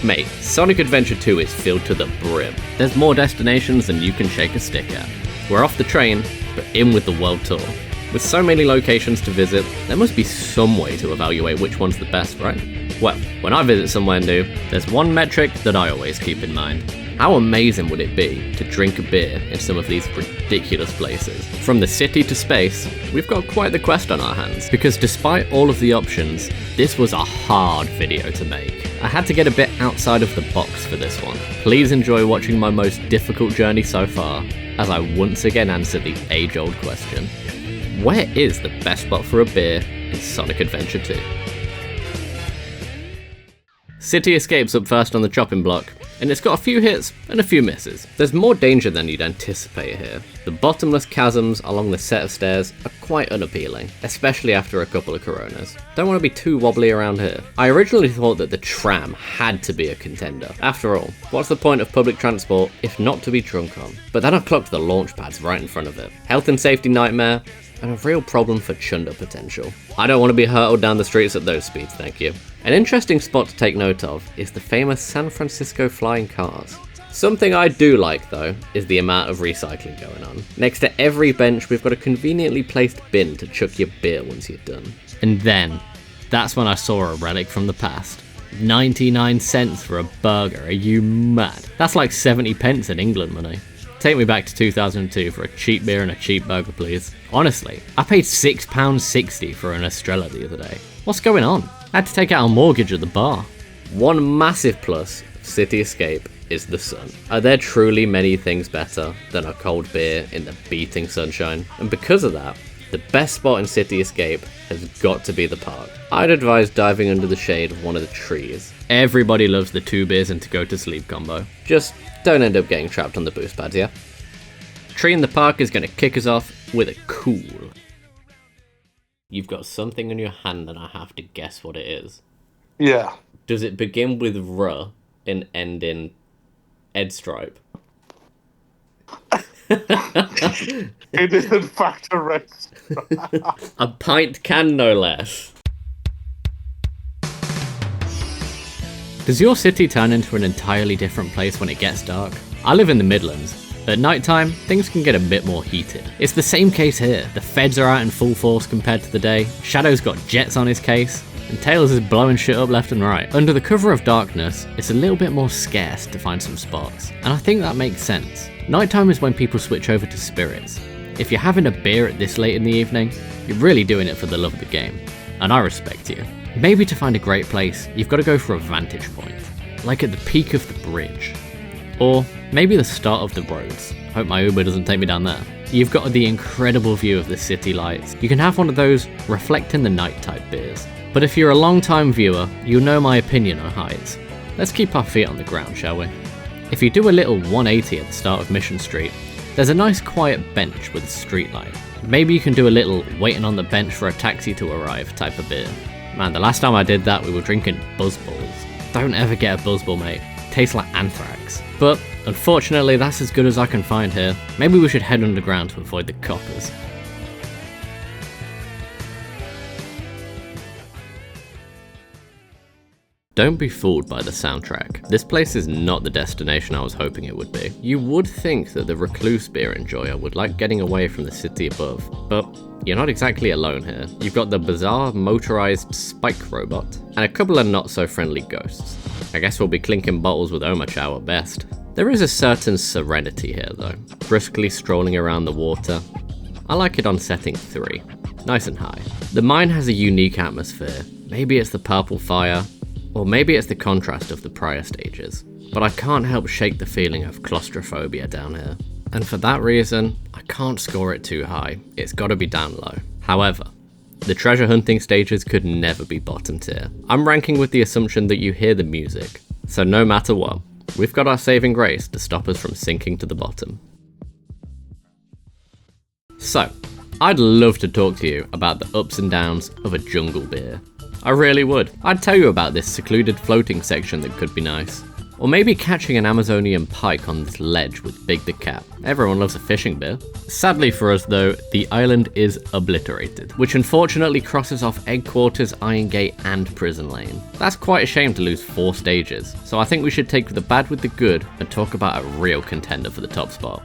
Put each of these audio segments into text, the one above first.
Mate, Sonic Adventure 2 is filled to the brim. There's more destinations than you can shake a stick at. We're off the train, but in with the world tour. With so many locations to visit, there must be some way to evaluate which one's the best, right? Well, when I visit somewhere new, there's one metric that I always keep in mind. How amazing would it be to drink a beer in some of these ridiculous places? From the city to space, we've got quite the quest on our hands, because despite all of the options, this was a hard video to make. I had to get a bit outside of the box for this one. Please enjoy watching my most difficult journey so far, as I once again answer the age-old question. Where is the best spot for a beer in Sonic Adventure 2? City Escape's up first on the chopping block, and it's got a few hits and a few misses. There's more danger than you'd anticipate here. The bottomless chasms along the set of stairs are quite unappealing, especially after a couple of Coronas. Don't want to be too wobbly around here. I originally thought that the tram had to be a contender. After all, what's the point of public transport if not to be drunk on? But then I clocked the launch pads right in front of it. Health and safety nightmare, and a real problem for chunder potential. I don't want to be hurtled down the streets at those speeds, thank you. An interesting spot to take note of is the famous San Francisco flying cars. Something I do like though is the amount of recycling going on. Next to every bench we've got a conveniently placed bin to chuck your beer once you're done. And then, that's when I saw a relic from the past. 99 cents for a burger, are you mad? That's like 70 pence in England money. Take me back to 2002 for a cheap beer and a cheap burger, please. Honestly, I paid £6.60 for an Estrella the other day. What's going on? I had to take out a mortgage at the bar. One massive plus of City Escape is the sun. Are there truly many things better than a cold beer in the beating sunshine? And because of that, the best spot in City Escape has got to be the park. I'd advise diving under the shade of one of the trees. Everybody loves the 2 beers and to go to sleep combo. Just don't end up getting trapped on the boost pads, yeah? Tree in the park is going to kick us off with a cool. You've got something in your hand and I have to guess what it is. Yeah. Does it begin with R and end in Ed Stripe? It is in fact a red stripe. A pint can, no less. Does your city turn into an entirely different place when it gets dark? I live in the Midlands. At night time, things can get a bit more heated. It's the same case here. The feds are out in full force compared to the day, Shadow's got jets on his case, and Tails is blowing shit up left and right. Under the cover of darkness, it's a little bit more scarce to find some spots, and I think that makes sense. Nighttime is when people switch over to spirits. If you're having a beer at this late in the evening, you're really doing it for the love of the game, and I respect you. Maybe to find a great place, you've got to go for a vantage point, like at the peak of the bridge. Or maybe the start of the roads. Hope my Uber doesn't take me down there. You've got the incredible view of the city lights. You can have one of those reflect in the night type beers. But if you're a long time viewer, you'll know my opinion on heights. Let's keep our feet on the ground, shall we? If you do a little 180 at the start of Mission Street, there's a nice quiet bench with a street light. Maybe you can do a little waiting on the bench for a taxi to arrive type of beer. Man, the last time I did that we were drinking Buzzballs. Don't ever get a Buzzball, mate. Tastes like anthrax. But unfortunately that's as good as I can find here. Maybe we should head underground to avoid the coppers. Don't be fooled by the soundtrack. This place is not the destination I was hoping it would be. You would think that the recluse beer enjoyer would like getting away from the city above, but you're not exactly alone here. You've got the bizarre motorized spike robot, and a couple of not so friendly ghosts. I guess we'll be clinking bottles with Omachow at best. There is a certain serenity here though, briskly strolling around the water. I like it on setting 3, nice and high. The mine has a unique atmosphere. Maybe it's the purple fire, or maybe it's the contrast of the prior stages. But I can't help shake the feeling of claustrophobia down here. And for that reason, I can't score it too high. It's gotta be down low. However, the treasure hunting stages could never be bottom tier. I'm ranking with the assumption that you hear the music. So no matter what, we've got our saving grace to stop us from sinking to the bottom. So, I'd love to talk to you about the ups and downs of a jungle beer. I really would. I'd tell you about this secluded floating section that could be nice. Or maybe catching an Amazonian pike on this ledge with Big the Cat. Everyone loves a fishing beer. Sadly for us though, the island is obliterated, which unfortunately crosses off Egg Quarters, Iron Gate and Prison Lane. That's quite a shame to lose 4 stages, so I think we should take the bad with the good and talk about a real contender for the top spot.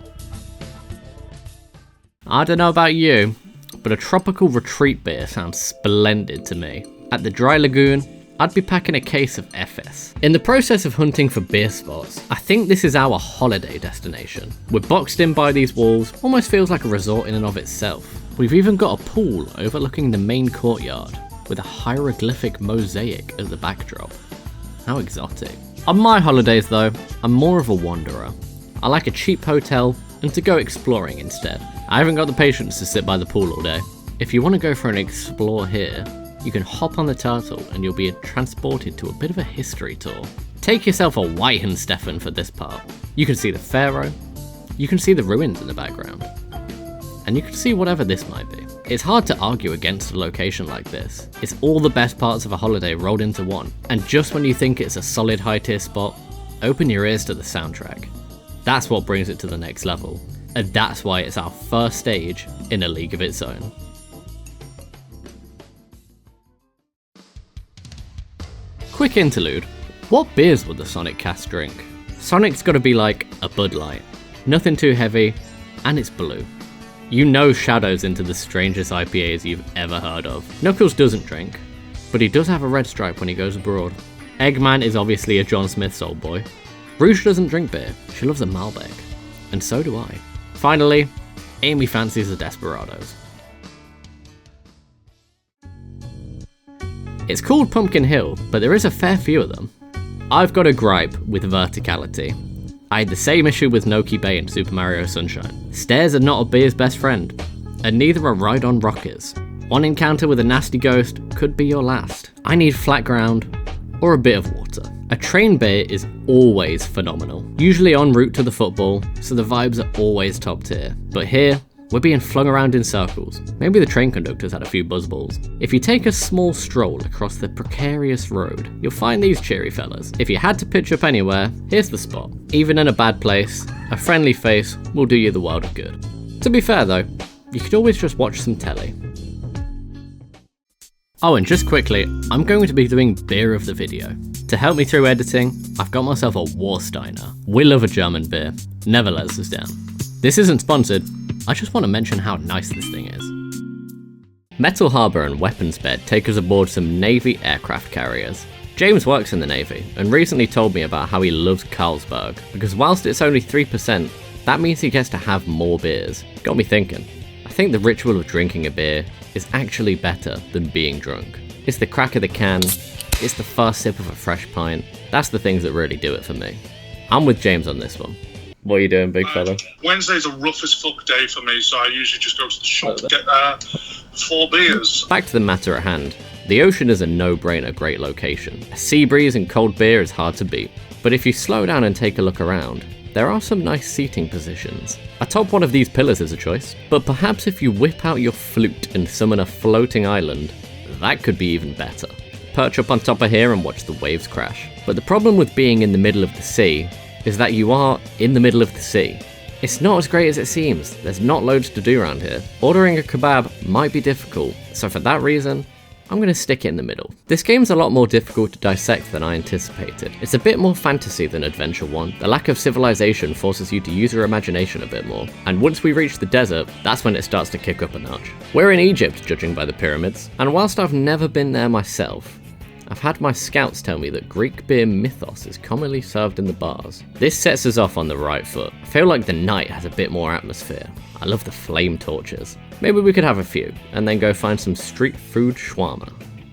I don't know about you, but a tropical retreat beer sounds splendid to me. At the Dry Lagoon, I'd be packing a case of FS. In the process of hunting for beer spots, I think this is our holiday destination. We're boxed in by these walls, almost feels like a resort in and of itself. We've even got a pool overlooking the main courtyard, with a hieroglyphic mosaic as the backdrop. How exotic. On my holidays though, I'm more of a wanderer. I like a cheap hotel and to go exploring instead. I haven't got the patience to sit by the pool all day. If you want to go for an explore here, you can hop on the turtle and you'll be transported to a bit of a history tour. Take yourself a Weihenstephan for this part. You can see the pharaoh, you can see the ruins in the background, and you can see whatever this might be. It's hard to argue against a location like this. It's all the best parts of a holiday rolled into one, and just when you think it's a solid high tier spot, open your ears to the soundtrack. That's what brings it to the next level, and that's why it's our first stage in a league of its own. Quick interlude. What beers would the Sonic cast drink? Sonic's gotta be like a Bud Light. Nothing too heavy, and it's blue. You know Shadow's into the strangest IPAs you've ever heard of. Knuckles doesn't drink, but he does have a red stripe when he goes abroad. Eggman is obviously a John Smith's old boy. Rouge doesn't drink beer, she loves a Malbec. And so do I. Finally, Amy fancies the Desperados. It's called Pumpkin Hill, but there is a fair few of them. I've got a gripe with verticality. I had the same issue with Noki Bay in Super Mario Sunshine. Stairs are not a beer's best friend, and neither are ride-on rockers. One encounter with a nasty ghost could be your last. I need flat ground, or a bit of water. A train beer is always phenomenal, usually en route to the football, so the vibes are always top tier. But here, we're being flung around in circles. Maybe the train conductors had a few buzzballs. If you take a small stroll across the precarious road, you'll find these cheery fellas. If you had to pitch up anywhere, here's the spot. Even in a bad place, a friendly face will do you the world of good. To be fair though, you could always just watch some telly. Oh, and just quickly, I'm going to be doing beer of the video. To help me through editing, I've got myself a Warsteiner. We love a German beer, never lets us down. This isn't sponsored, I just want to mention how nice this thing is. Metal Harbour and Weapons Bed take us aboard some Navy aircraft carriers. James works in the Navy and recently told me about how he loves Carlsberg, because whilst it's only 3%, that means he gets to have more beers. Got me thinking. I think the ritual of drinking a beer is actually better than being drunk. It's the crack of the can, it's the first sip of a fresh pint. That's the things that really do it for me. I'm with James on this one. What are you doing, big fella? Wednesday's a rough as fuck day for me, so I usually just go to the shop to get 4 beers. Back to the matter at hand. The ocean is a no-brainer great location. A sea breeze and cold beer is hard to beat. But if you slow down and take a look around, there are some nice seating positions. Atop one of these pillars is a choice, but perhaps if you whip out your flute and summon a floating island, that could be even better. Perch up on top of here and watch the waves crash. But the problem with being in the middle of the sea is that you are in the middle of the sea. It's not as great as it seems. There's not loads to do around here. Ordering a kebab might be difficult, so for that reason, I'm going to stick it in the middle. This game's a lot more difficult to dissect than I anticipated. It's a bit more fantasy than Adventure 1. The lack of civilization forces you to use your imagination a bit more, and once we reach the desert, that's when it starts to kick up a notch. We're in Egypt, judging by the pyramids, and whilst I've never been there myself, I've had my scouts tell me that Greek beer mythos is commonly served in the bars. This sets us off on the right foot. I feel like the night has a bit more atmosphere. I love the flame torches. Maybe we could have a few, and then go find some street food shawarma.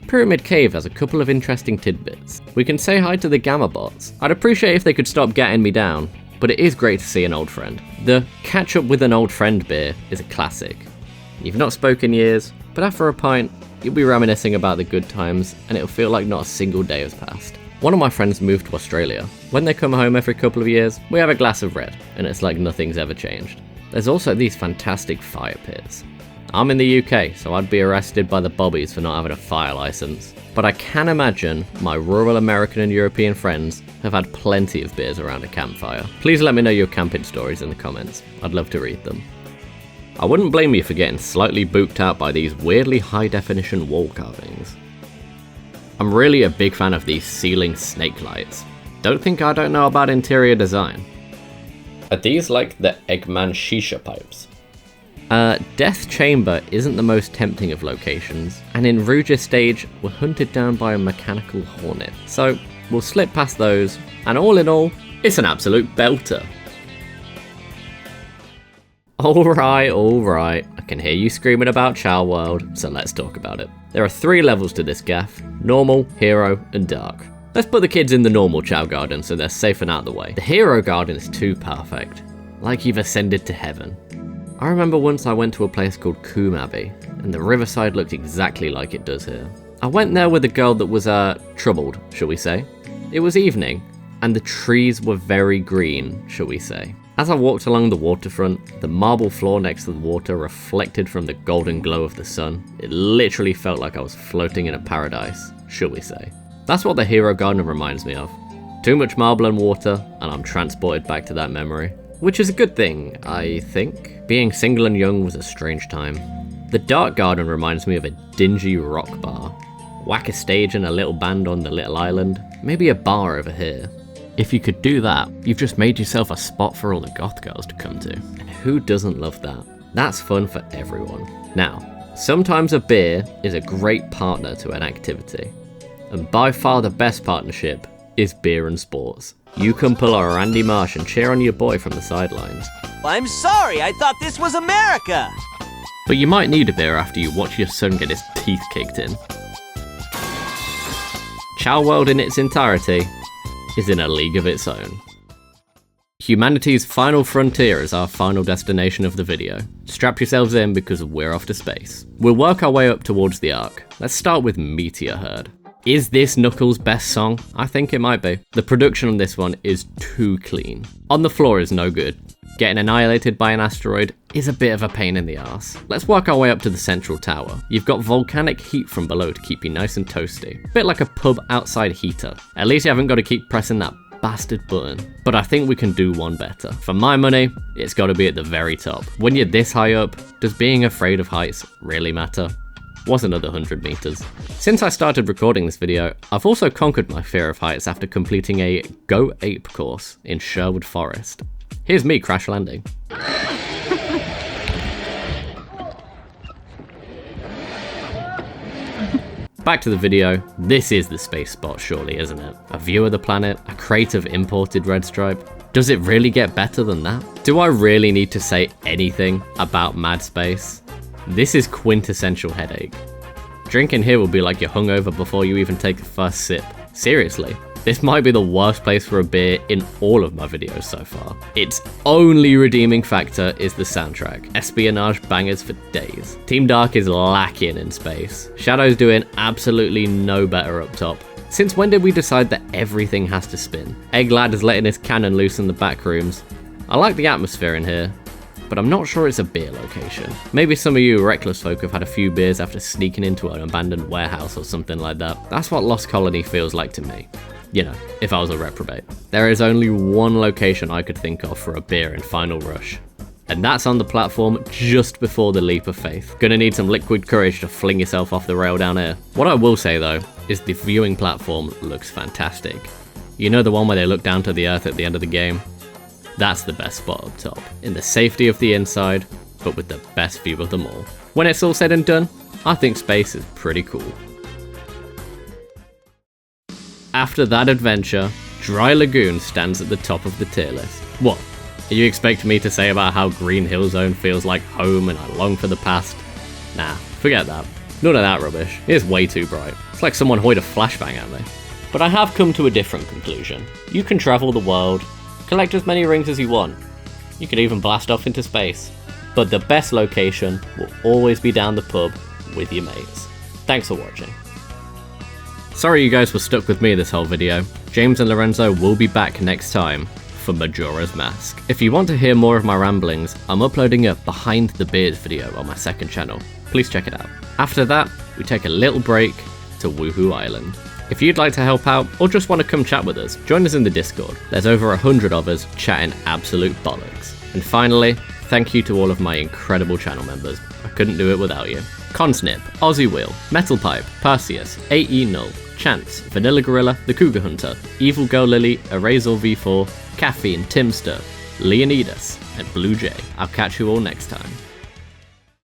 Pyramid Cave has a couple of interesting tidbits. We can say hi to the Gamma bots. I'd appreciate if they could stop getting me down, but it is great to see an old friend. The catch up with an old friend beer is a classic. You've not spoken years, but after a pint, you'll be reminiscing about the good times, and it'll feel like not a single day has passed. One of my friends moved to Australia. When they come home every couple of years, we have a glass of red, and it's like nothing's ever changed. There's also these fantastic fire pits. I'm in the UK, so I'd be arrested by the bobbies for not having a fire license. But I can imagine my rural American and European friends have had plenty of beers around a campfire. Please let me know your camping stories in the comments. I'd love to read them. I wouldn't blame you for getting slightly booked out by these weirdly high definition wall carvings. I'm really a big fan of these ceiling snake lights. Don't think I don't know about interior design. Are these like the Eggman shisha pipes? Death Chamber isn't the most tempting of locations, and in Rouge's stage, we're hunted down by a mechanical hornet. So we'll slip past those, and all in all, it's an absolute belter. Alright, I can hear you screaming about Chow World, so let's talk about it. There are 3 levels to this gaff: normal, hero, and dark. Let's put the kids in the normal Chow Garden so they're safe and out of the way. The hero garden is too perfect, like you've ascended to heaven. I remember once I went to a place called Coombe Abbey, and the riverside looked exactly like it does here. I went there with a girl that was, troubled, shall we say. It was evening, and the trees were very green, shall we say. As I walked along the waterfront, the marble floor next to the water reflected from the golden glow of the sun. It literally felt like I was floating in a paradise, shall we say. That's what the hero garden reminds me of. Too much marble and water, and I'm transported back to that memory. Which is a good thing, I think. Being single and young was a strange time. The dark garden reminds me of a dingy rock bar. Whack a stage and a little band on the little island. Maybe a bar over here. If you could do that, you've just made yourself a spot for all the goth girls to come to. And who doesn't love that? That's fun for everyone. Now, sometimes a beer is a great partner to an activity. And by far the best partnership is beer and sports. You can pull a Randy Marsh and cheer on your boy from the sidelines. I'm sorry, I thought this was America! But you might need a beer after you watch your son get his teeth kicked in. Chow World in its entirety is in a league of its own. Humanity's final frontier is our final destination of the video. Strap yourselves in because we're off to space. We'll work our way up towards the Ark. Let's start with Meteor Herd. Is this Knuckles' best song? I think it might be. The production on this one is too clean. On the Floor is no good. Getting annihilated by an asteroid is a bit of a pain in the arse. Let's work our way up to the central tower. You've got volcanic heat from below to keep you nice and toasty. Bit like a pub outside heater. At least you haven't got to keep pressing that bastard button. But I think we can do one better. For my money, it's got to be at the very top. When you're this high up, does being afraid of heights really matter? Was another 100 meters. Since I started recording this video, I've also conquered my fear of heights after completing a Go Ape course in Sherwood Forest. Here's me crash landing. Back to the video. This is the space spot surely, isn't it? A view of the planet, a crate of imported red stripe. Does it really get better than that? Do I really need to say anything about Mad Space? This is quintessential headache. Drinking here will be like you're hungover before you even take the first sip. Seriously, this might be the worst place for a beer in all of my videos so far. Its only redeeming factor is the soundtrack. Espionage bangers for days. Team Dark is lacking in space. Shadow's doing absolutely no better up top. Since when did we decide that everything has to spin? Egglad is letting his cannon loose in the back rooms. I like the atmosphere in here, but I'm not sure it's a beer location. Maybe some of you reckless folk have had a few beers after sneaking into an abandoned warehouse or something like that. That's what Lost Colony feels like to me. You know, if I was a reprobate. There is only one location I could think of for a beer in Final Rush, and that's on the platform just before the leap of faith. Gonna need some liquid courage to fling yourself off the rail down here. What I will say though, is the viewing platform looks fantastic. You know the one where they look down to the earth at the end of the game? That's the best spot up top, in the safety of the inside, but with the best view of them all. When it's all said and done, I think space is pretty cool. After that adventure, Dry Lagoon stands at the top of the tier list. What? Are you expecting me to say about how Green Hill Zone feels like home and I long for the past? Nah, forget that. None of that rubbish. It's way too bright. It's like someone hoid a flashbang at me. But I have come to a different conclusion. You can travel the world, collect as many rings as you want. You could even blast off into space. But the best location will always be down the pub with your mates. Thanks for watching. Sorry you guys were stuck with me this whole video. James and Lorenzo will be back next time for Majora's Mask. If you want to hear more of my ramblings, I'm uploading a Behind the Beard video on my second channel. Please check it out. After that, we take a little break to Woohoo Island. If you'd like to help out or just want to come chat with us, join us in the Discord. There's over 100 of us chatting absolute bollocks. And finally, thank you to all of my incredible channel members. I couldn't do it without you. Consnip, Aussie Wheel, Metal Pipe, Perseus, AE Null, Chance, Vanilla Gorilla, The Cougar Hunter, Evil Girl Lily, Erasal V4, Caffeine, Timster, Leonidas, and Blue Jay. I'll catch you all next time.